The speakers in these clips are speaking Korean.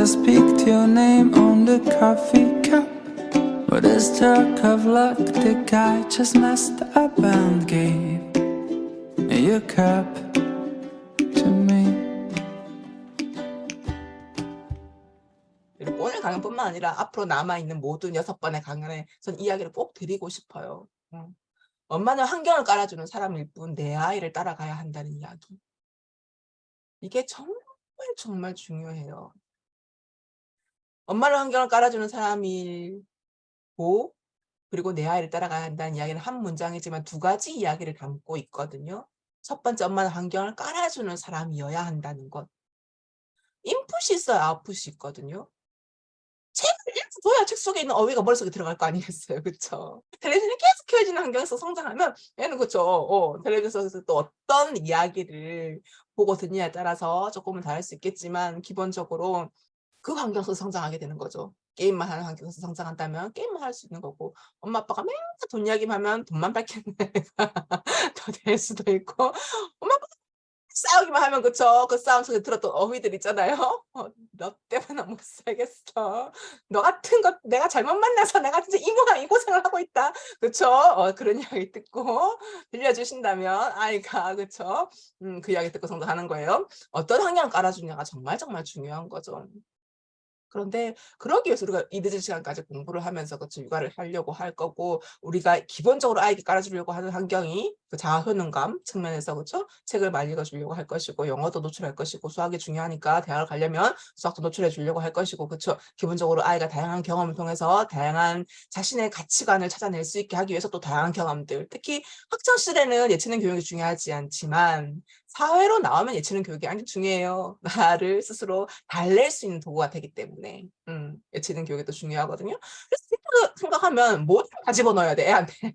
I speak to your name on the coffee cup? What is talk of luck? The guy just messed up and gave your cup to me. 그리고 오늘 강연뿐만 아니라 앞으로 남아있는 모든 6번의 강연에 전 이야기를 꼭 드리고 싶어요. 엄마는 환경을 깔아주는 사람일 뿐 내 아이를 따라가야 한다는 이야기. 이게 정말 정말 중요해요. 엄마는 환경을 깔아주는 사람이고 그리고 내 아이를 따라가야 한다는 이야기는 한 문장이지만 2가지 이야기를 담고 있거든요. 첫 번째, 엄마는 환경을 깔아주는 사람이어야 한다는 것. 인풋이 있어야 아웃풋이 있거든요. 책을 읽어둬야 책 속에 있는 어휘가 머릿속에 들어갈 거 아니겠어요. 그쵸? 텔레비전이 계속 켜지는 환경에서 성장하면 얘는 그쵸. 텔레비전에서 또 어떤 이야기를 보고 듣느냐에 따라서 조금은 다를 수 있겠지만 기본적으로 그 환경에서 성장하게 되는 거죠. 게임만 하는 환경에서 성장한다면 게임만 할 수 있는 거고 엄마 아빠가 맨날 돈 이야기만 하면 돈만 밝히는 애가 더 될 수도 있고 엄마 아빠가 싸우기만 하면 그쵸. 그 싸움 속에 들었던 어휘들 있잖아요. "너 때문에 못 살겠어. 너 같은 것 내가 잘못 만나서 내가 진짜 이 모양 이 고생을 하고 있다." 그쵸. 그런 이야기 듣고 들려주신다면 아이가 그쵸. 그 이야기 듣고 성장하는 거예요. 어떤 환경을 깔아주냐가 정말 정말 중요한 거죠. 그런데 그러기 위해서 우리가 이 늦은 시간까지 공부를 하면서 그쵸 육아를 하려고 할 거고 우리가 기본적으로 아이에게 깔아주려고 하는 환경이 그 자아 효능감 측면에서 그쵸? 책을 많이 읽어 주려고 할 것이고 영어도 노출할 것이고 수학이 중요하니까 대학을 가려면 수학도 노출해 주려고 할 것이고 그쵸? 기본적으로 아이가 다양한 경험을 통해서 다양한 자신의 가치관을 찾아낼 수 있게 하기 위해서 또 다양한 경험들 특히 학창 시절에는 예체능 교육이 중요하지 않지만 사회로 나오면 예체능 교육이 아주 중요해요. 나를 스스로 달랠 수 있는 도구가 되기 때문에 예체능 교육이 또 중요하거든요. 그래서 생각하면 뭐든 다 집어넣어야 돼 애한테.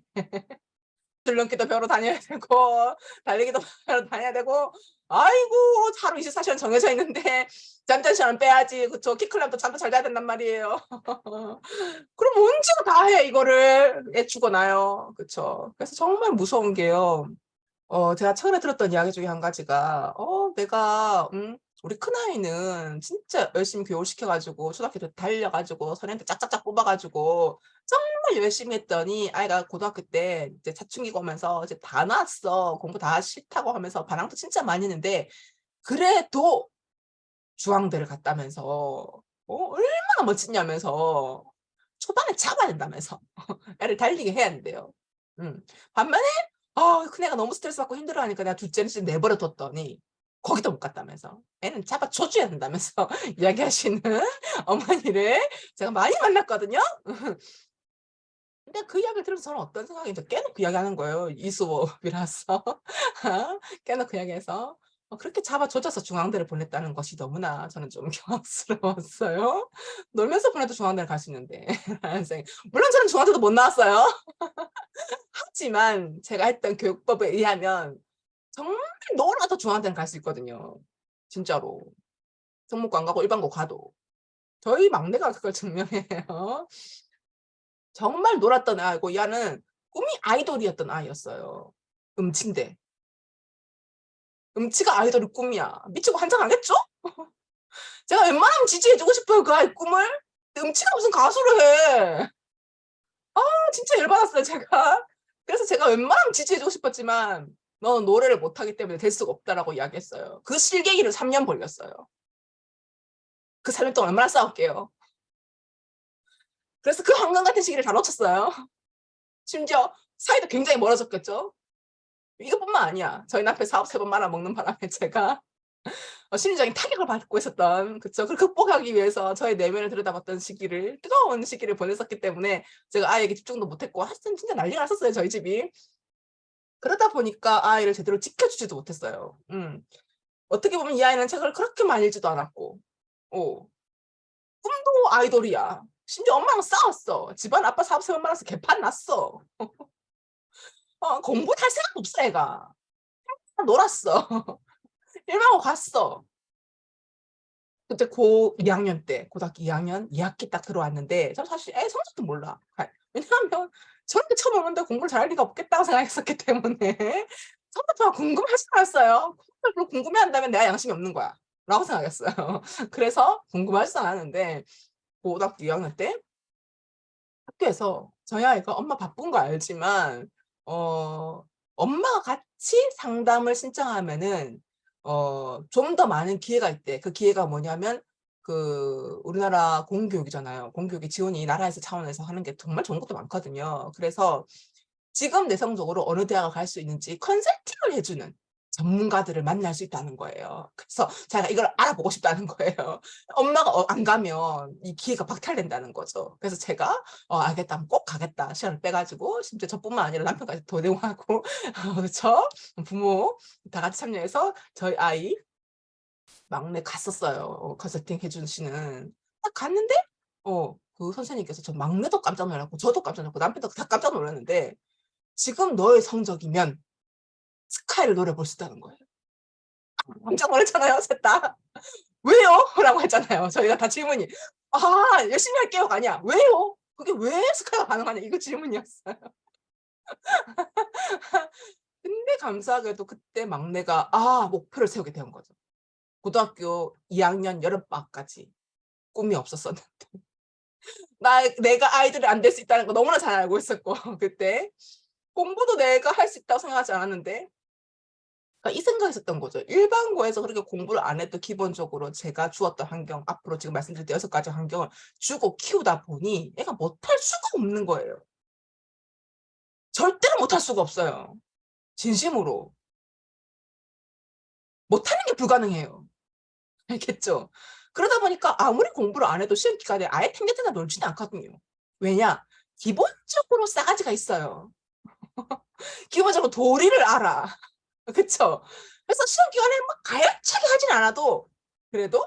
줄넘기도 배우러 다녀야 되고 달리기도 배우러 다녀야 되고 아이고 하루 24시간 정해져 있는데 잠자는 시간은 빼야지. 그쵸. 키 크려면 또 잠도 잘 자야 된단 말이에요. 그럼 언제나 다 해 이거를. 애 죽어나요. 그쵸. 그래서 정말 무서운 게요. 제가 처음에 들었던 이야기 중에 한 가지가 내가 우리 큰아이는 진짜 열심히 교육을 시켜 가지고 초등학교 때 달려 가지고 선행도 짝짝짝 뽑아 가지고 정말 열심히 했더니 아이가 고등학교 때 이제 사춘기가 오면서 이제 다 나왔어. 공부 다 싫다고 하면서 반항도 진짜 많이 했는데 그래도 중앙대를 갔다면서 얼마나 멋지냐면서 초반에 잡아야 된다면서 애를 달리게 해야 된대요. 반면에 큰애가 너무 스트레스 받고 힘들어하니까 내가 둘째는 진짜 내버려 뒀더니 거기도 못 갔다면서 애는 잡아줘 줘야 된다면서 이야기하시는 어머니를 제가 많이 만났거든요. 근데 그 이야기를 들으면서 저는 어떤 생각이 이제 깨놓고 이야기하는 거예요. 이수업이라서 깨놓고 이야기해서 그렇게 잡아줘서 중앙대를 보냈다는 것이 너무나 저는 좀 경악스러웠어요. 놀면서 보내도 중앙대를 갈 수 있는데 라는 생각. 물론 저는 중앙대도 못 나왔어요. 하지만 제가 했던 교육법에 의하면 정말 놀아도 중앙대는 갈 수 있거든요. 진짜로. 특목고 안 가고 일반고 가도. 저희 막내가 그걸 증명해요. 정말 놀았던 아이고 얘는 꿈이 아이돌이었던 아이였어요. 음치인데. 음치가 아이돌이 꿈이야. 미치고 환장하겠죠? 제가 웬만하면 지지해 주고 싶어요 그 아이 꿈을. 근데 음치가 무슨 가수를 해. 진짜 열받았어요 제가. 그래서 제가 웬만하면 지지해 주고 싶었지만 "너는 노래를 못하기 때문에 될 수가 없다."라고 이야기했어요. 그 실갱이를 3년 벌였어요. 그 3년 동안 얼마나 싸웠게요. 그래서 그 황금 같은 시기를 다 놓쳤어요. 심지어 사이도 굉장히 멀어졌겠죠. 이것뿐만 아니야. 저희 남편 사업 3번 말아먹는 바람에 제가 심리적인 타격을 받고 있었던 그쵸. 그걸 극복하기 위해서 저의 내면을 들여다봤던 시기를 뜨거운 시기를 보냈었기 때문에 제가 아이에게 집중도 못했고 하여튼 진짜 난리가 났었어요 저희 집이. 그러다 보니까 아이를 제대로 지켜주지도 못했어요. 어떻게 보면 이 아이는 책을 그렇게 많이 읽지도 않았고 꿈도 아이돌이야. 심지어 엄마랑 싸웠어. 집안 아빠 사업 3번 말아서 개판 났어. 공부할 생각도 없어 애가. 놀았어. 일반고 갔어. 그때 고 2학년 때 고등학교 2학년 2학기 딱 들어왔는데 저는 사실 애 성적도 몰라. 왜냐하면 저렇게 처음 오는데 공부를 잘할 리가 없겠다고 생각했었기 때문에 성적표가 궁금하지도 않았어요. 별로 궁금해한다면 내가 양심이 없는 거야. 라고 생각했어요. 그래서 궁금하지도 않았는데 고등학교 2학년 때 학교에서 저희 아이가 엄마 바쁜 거 알지만 엄마가 같이 상담을 신청하면은 좀 더 많은 기회가 있대. 그 기회가 뭐냐면 그 우리나라 공교육이잖아요. 공교육이 지원이 나라에서 차원에서 하는 게 정말 좋은 것도 많거든요. 그래서 지금 내성적으로 어느 대학을 갈 수 있는지 컨설팅을 해 주는 전문가들을 만날 수 있다는 거예요. 그래서 제가 이걸 알아보고 싶다는 거예요. 엄마가 안 가면 이 기회가 박탈된다는 거죠. 그래서 제가 알겠다. 하면 꼭 가겠다. 시간을 빼 가지고 심지어 저뿐만 아니라 남편까지 도내하고 그쵸? 부모 다 같이 참여해서 저희 아이 막내 갔었어요. 컨설팅 해 주시는. 딱 갔는데 그 선생님께서 저 막내도 깜짝 놀랐고 저도 깜짝 놀랐고 남편도 다 깜짝 놀랐는데 "지금 너의 성적이면 스카이를 노려볼 수 있다."는 거예요. 깜짝 놀랐잖아요, 셋 다. "왜요?" 라고 했잖아요. 저희가 다 질문이 "아 열심히 할게요."가 아니야. "왜요? 그게 왜 스카이가 가능하냐." 이거 질문이었어요. 근데 감사하게도 그때 막내가 목표를 세우게 된 거죠. 고등학교 2 학년 여름방학까지 꿈이 없었었는데 내가 아이들이 안 될 수 있다는 거 너무나 잘 알고 있었고 그때 공부도 내가 할 수 있다고 생각하지 않았는데 그러니까 이 생각했었던 거죠. 일반고에서 그렇게 공부를 안 해도 기본적으로 제가 주었던 환경, 앞으로 지금 말씀드릴 6 가지 환경을 주고 키우다 보니 애가 못할 수가 없는 거예요. 절대로 못할 수가 없어요. 진심으로. 못하는 게 불가능해요. 알겠죠? 그러다 보니까 아무리 공부를 안 해도 시험 기간에 아예 탱자탱자 놀지는 않거든요. 왜냐? 기본적으로 싸가지가 있어요. 기본적으로 도리를 알아. 그쵸? 그래서 시험 기간에 막 가열차게 하진 않아도 그래도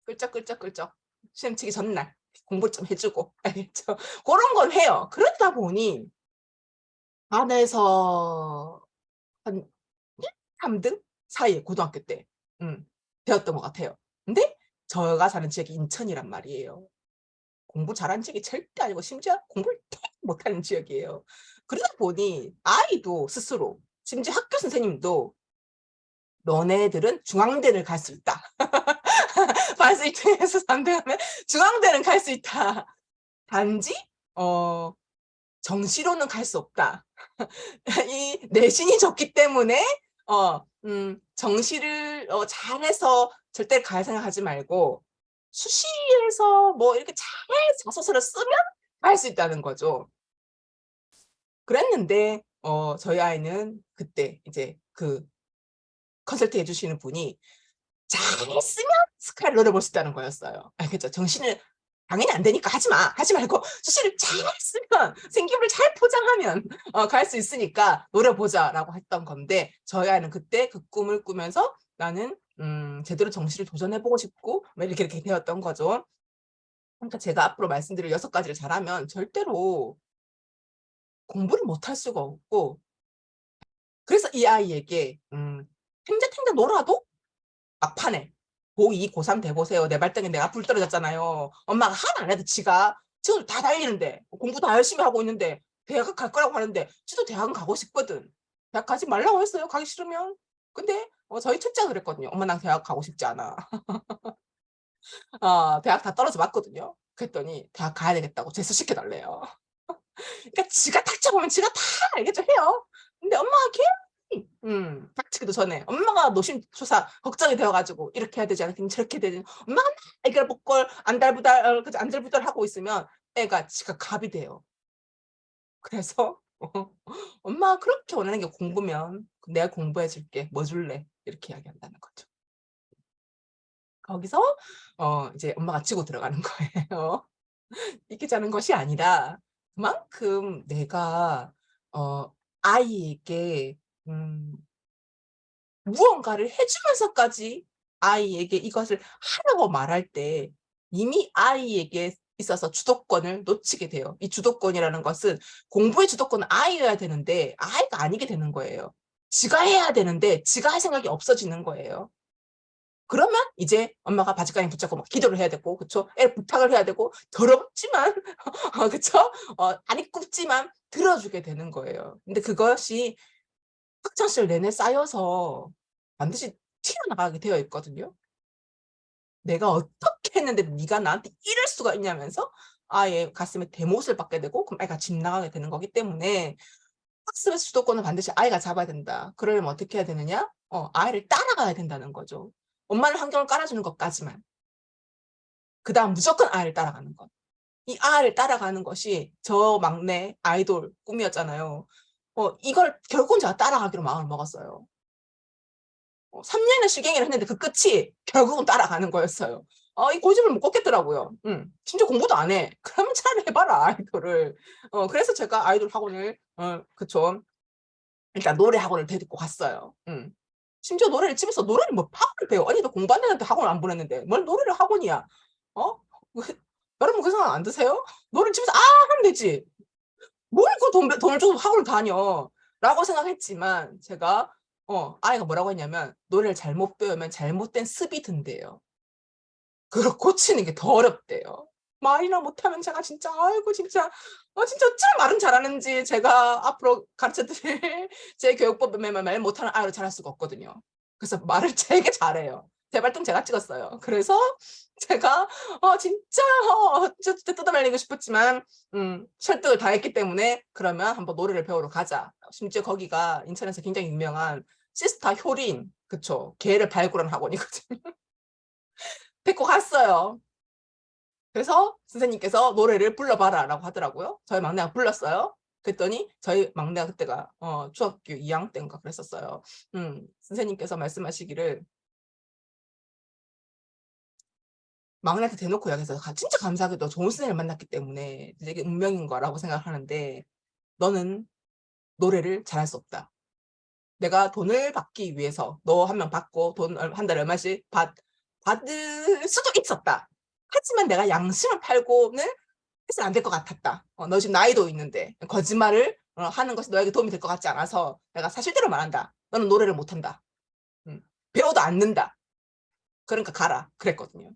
끌적끌적끌적 시험 치기 전날 공부 좀 해 주고 알겠죠? 고런 건 해요. 그러다 보니 반에서 한 1-3등 사이에 고등학교 때 되었던 것 같아요. 근데 제가 사는 지역이 인천이란 말이에요. 공부 잘하는 지역이 절대 아니고 심지어 공부를 되게 못하는 지역이에요. 그러다 보니 아이도 스스로 심지어 학교 선생님도 "너네들은 중앙대를 갈 수 있다." 반수 이등에서 3 등하면 "중앙대는 갈 수 있다. 단지 어 정시로는 갈 수 없다." 이 내신이 좋기 때문에 정시를 잘해서 절대 갈 생각하지 말고 수시에서 뭐 이렇게 잘 자소서를 쓰면 갈 수 있다는 거죠. 그랬는데 저희 아이는 그때 이제 그 컨설팅 해 주시는 분이 잘 쓰면 스카이를 노려볼 수 있다는 거였어요. 알겠죠? 정신을 당연히 안 되니까 하지 마. 하지 말고 수시를 잘 쓰면 생기부를 잘 포장하면 갈 수 있으니까 노려보자라고 했던 건데 저희 아이는 그때 그 꿈을 꾸면서 나는 제대로 정시를 도전해 보고 싶고 뭐 이렇게 되었던 거죠. 그러니까 제가 앞으로 말씀드릴 6 가지를 잘하면 절대로 공부를 못할 수가 없고 그래서 이 아이에게 탱자탱자 놀아도 막판에 고2, 고3 돼 보세요. 내 발등에 내가 불 떨어졌잖아요. 엄마가 하나 안 해도 지가 친구들 다 달리는데 공부 다 열심히 하고 있는데 대학을 갈 거라고 하는데 지도 대학은 가고 싶거든. 대학 가지 말라고 했어요, 가기 싫으면. 근데 저희 첫째가 그랬거든요. "엄마 난 대학 가고 싶지 않아." 대학 다 떨어져 봤거든요. 그랬더니 대학 가야 되겠다고 재수시켜 달래요. 그러니까 지가 닥쳐보면 지가 다 알겠죠, 해요. 근데 엄마가 괜히 닥치기도 전에 엄마가 노심초사 걱정이 되어 가지고 이렇게 해야 되지 않겠니 저렇게 해야 되지 엄마가 막 애걸복걸 안달부달 그죠 안절부절하고 있으면 애가 지가 갑이 돼요. 그래서 "엄마가 그렇게 원하는 게 공부면 내가 공부해 줄게. 뭐 줄래?" 이렇게 이야기한다는 거죠. 거기서 이제 엄마가 치고 들어가는 거예요. 이기자는 것이 아니라 그만큼 내가 아이에게 음 무언가를 해 주면서까지 아이에게 이것을 하라고 말할 때 이미 아이에게 있어서 주도권을 놓치게 돼요. 이 주도권이라는 것은 공부의 주도권은 아이여야 되는데 아이가 아니게 되는 거예요. 지가 해야 되는데 지가 할 생각이 없어지는 거예요. 그러면 이제 엄마가 바짓가랑 붙잡고 막 기도를 해야 되고 그쵸? 애 부탁을 해야 되고 더럽지만 그쵸? 다리 굽지만 들어 주게 되는 거예요. 근데 그것이 학창 시절 내내 쌓여서 반드시 튀어나가게 되어 있거든요. 내가 어떻게 했는데 네가 나한테 이럴 수가 있냐면서 아예 가슴에 대못을 받게 되고 그럼 아이가 집 나가게 되는 거기 때문에 학습의 주도권은 반드시 아이가 잡아야 된다. 그러려면 어떻게 해야 되느냐? 아이를 따라가야 된다는 거죠. 엄마는 환경을 깔아주는 것까지만. 그다음 무조건 아이를 따라가는 것. 이 아이를 따라가는 것이 저 막내 아이돌 꿈이었잖아요. 이걸 결국은 제가 따라가기로 마음을 먹었어요. 3년이나 실갱이를 했는데 그 끝이 결국은 따라가는 거였어요. 이 고집을 못 꺾겠더라고요. 진짜 공부도 안 해. 그러면 차라리 해봐라, 아이돌을. 그래서 제가 아이돌 학원을, 그쵸. 일단 노래 학원을 데리고 갔어요. 심지어 노래를 집에서 노래를 뭐 학원을 배워. 아니, 너 공부 안 되는데 학원을 안 보냈는데. 뭘 노래를 학원이야. 어? 여러분 그 생각 안 드세요? 노래를 집에서 하면 되지. 뭘 그 돈을 주고 학원을 다녀. 라고 생각했지만 제가 아이가 뭐라고 했냐면 노래를 잘못 배우면 잘못된 습이 든대요. 그걸 고치는 게 더 어렵대요. 말이나 못하면 제가 진짜 아이고 진짜 진짜 어쩜 말은 잘하는지 제가 앞으로 가르쳐 드릴 제 교육법에 말 못하는 아이로 자랄 수가 없거든요. 그래서 말을 되게 잘해요. 제 발등 제가 찍었어요. 그래서 제가 진짜 진짜 뜯어말리고 싶었지만 설득을 다 했기 때문에 "그러면 한번 노래를 배우러 가자." 심지어 거기가 인천에서 굉장히 유명한 시스타 효린, 그쵸. 개를 발굴한 학원이거든요. 데리고 갔어요. 그래서 선생님께서 "노래를 불러봐라."라고 하더라고요. 저희 막내가 불렀어요. 그랬더니 저희 막내가 그때가 중학교 2학년 때인가 그랬었어요. 선생님께서 말씀하시기를 막내한테 대놓고 이야기했어요. 진짜 감사하게도 좋은 선생님을 만났기 때문에 이게 운명인 거라고 생각하는데 "너는 노래를 잘할 수 없다. 내가 돈을 받기 위해서 너 한 명 받고 돈 한 달에 얼마씩 받을 수도 있었다. 하지만 내가 양심을 팔고는 해서는 안 될 것 같았다. 너 지금 나이도 있는데 거짓말을 하는 것이 너에게 도움이 될 것 같지 않아서 내가 사실대로 말한다. 너는 노래를 못한다. 배워도 안 는다. 그러니까 가라." 그랬거든요.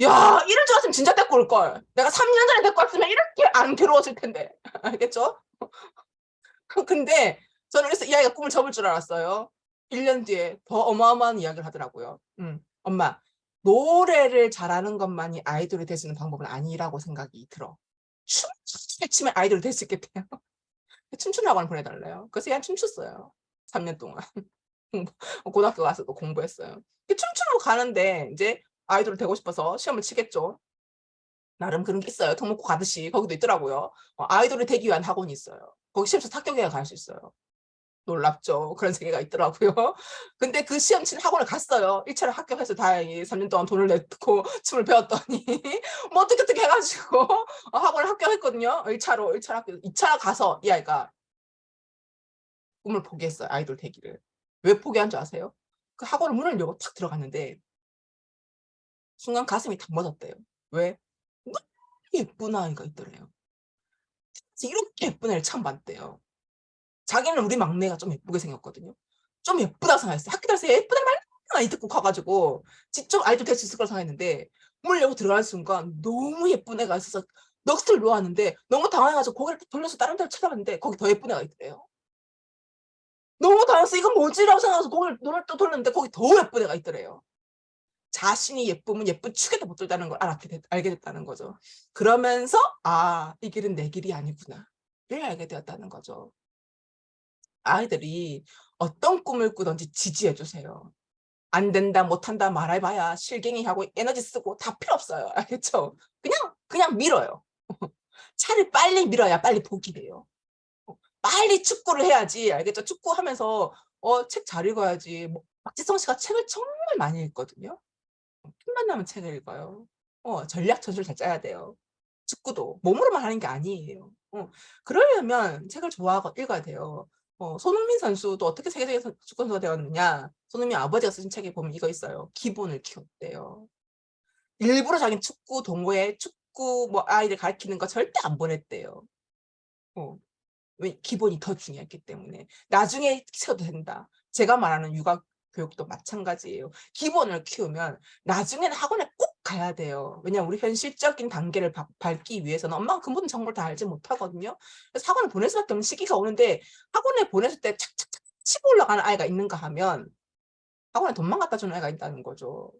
야, 이럴 줄 알았으면 진짜 데리고 올걸. 내가 3년 전에 데리고 왔으면 이렇게 안 괴로웠을 텐데. 알겠죠? 근데 저는 그래서 이 아이가 꿈을 접을 줄 알았어요. 1년 뒤에 더 어마어마한 이야기를 하더라고요. "엄마, 노래를 잘하는 것만이 아이돌이 될 수 있는 방법은 아니라고 생각이 들어. 춤을 잘 추면 아이돌이 될 수 있겠대요." 춤추는 학원을 보내달래요. 그래서 얘는 춤췄어요. 3년 동안. 공부 고등학교 가서도 공부했어요. 춤추러 가는데 인제 아이돌이 되고 싶어서 시험을 치겠죠. 나름 그런 게 있어요. 특목고 가듯이 거기도 있더라고요. 아이돌이 되기 위한 학원이 있어요. 거기 시험 쳐서 합격해야 갈 수 있어요. 놀랍죠. 그런 세계가 있더라고요. 근데 그 시험 치는 학원을 갔어요. 1 차로 합격해서 다행히 3년 동안 돈을 냈고 춤을 배웠더니 뭐 어떻게 해 가지고 학원을 합격했거든요. 1 차로 합격. 2차 가서 이 아이가 꿈을 포기했어요, 아이돌 되기를. 왜 포기한 줄 아세요? 그 학원 문을 열고 탁 들어갔는데 순간 가슴이 탁 멎었대요. 왜? 너무 예쁜 아이가 있더래요. 이렇게 예쁜 애를 처음 봤대요. 자기는 우리 막내가 좀 예쁘게 생겼거든요. 좀 예쁘다고 생각했어요. 학교 다니면서 예쁜 애를 많이 듣고 커 가지고 직접 아이돌 될 수 있을 거라 생각했는데 문을 열고 들어가는 순간 너무 예쁜 애가 있어서 넋을 놓았는데 너무 당황해 가지고 고개를 또 돌려서 다른 데를 쳐다봤는데 거기 더 예쁜 애가 있더래요. 너무 당황해서 '이건 뭐지?'라고 생각해서 고개를 눈을 또 돌렸는데 거기 더 예쁜 애가 있더래요. 자신이 예쁘면 예쁜 축에도 못 들다는 걸 알게 됐다는 거죠. 그러면서 '아, 이 길은 내 길이 아니구나.'를 알게 되었다는 거죠. 아이들이 어떤 꿈을 꾸든지 지지해 주세요. 안 된다, 못 한다 말해 봐야 실갱이하고 에너지 쓰고 다 필요 없어요. 알겠죠? 그냥 밀어요. 차를 빨리 밀어야 빨리 복이 돼요. 빨리 축구를 해야지. 알겠죠? 축구하면서 책 잘 읽어야지. 뭐 박지성 씨가 책을 정말 많이 읽거든요. 틈만 나면 책을 읽어요. 전략 전술 잘 짜야 돼요. 축구도 몸으로만 하는 게 아니에요. 그러려면 책을 좋아하고 읽어야 돼요. 손흥민 선수도 어떻게 세계적인 축구 선수가 되었느냐. 손흥민 아버지가 쓰신 책에 보면 이거 있어요. 기본을 키웠대요. 일부러 자기는 축구 동호회, 축구 뭐 아이들 가르치는 거 절대 안 보냈대요. 어. 왜 기본이 더 중요했기 때문에. 나중에 키워도 된다. 제가 말하는 육아 교육도 마찬가지예요. 기본을 키우면 나중에는 학원에 꼭 가야 돼요. 왜냐하면 우리 현실적인 단계를 밟기 위해서는 엄마가 그 모든 정보를 다 알지 못하거든요. 그래서 학원을 보낼 수밖에 없는 시기가 오는데 학원에 보냈을 때 착착착 치고 올라가는 아이가 있는가 하면 학원에 돈만 갖다 주는 애가 있다는 거죠.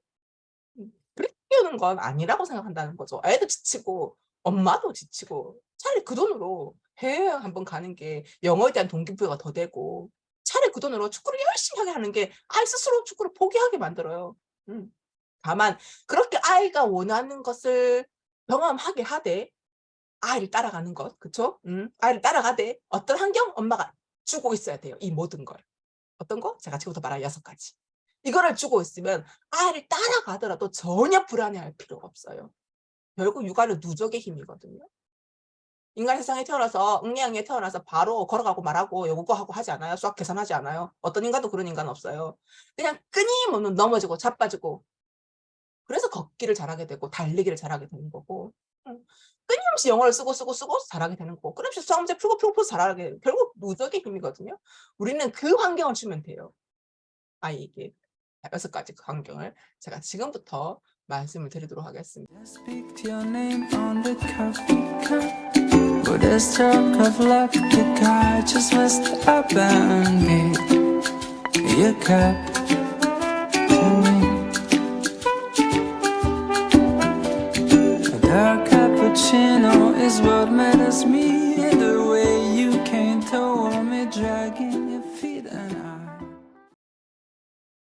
그렇게 키우는 건 아니라고 생각한다는 거죠. 애도 지치고 엄마도 지치고 차라리 그 돈으로 해외여행 한번 가는 게 영어에 대한 동기부여가 더 되고 차라리 그 돈으로 축구를 열심히 하게 하는 게 아이 스스로 축구를 포기하게 만들어요. 음. 다만 그렇게 아이가 원하는 것을 경험하게 하되 아이를 따라가는 것, 그쵸? 아이를 따라가되 어떤 환경? 엄마가 주고 있어야 돼요, 이 모든 걸. 어떤 거? 제가 지금부터 말할 6가지. 이거를 주고 있으면 아이를 따라가더라도 전혀 불안해할 필요가 없어요. 결국 육아는 누적의 힘이거든요. 인간 세상에 태어나서 응애응애 태어나서 바로 걸어가고 말하고 외국어하고 하지 않아요. 수학 계산하지 않아요. 어떤 인간도 그런 인간 없어요. 그냥 끊임없는 넘어지고 자빠지고 그래서 걷기를 잘하게 되고 달리기를 잘하게 되는 거고 끊임없이 영어를 쓰고 잘하게 되는 거고 끊임없이 수학 문제 풀고 잘하게 돼요. 결국 누적의 힘이거든요. 우리는 그 환경을 주면 돼요, 아이에게. 6가지 그 환경을 제가 지금부터 말씀을 드리도록 하겠습니다. Speak to your name on the coffee cup. But there's talk of luck, the guy just messed up and gave your cup to me. A dark cappuccino is what matters me. The way you came to warm me, dragging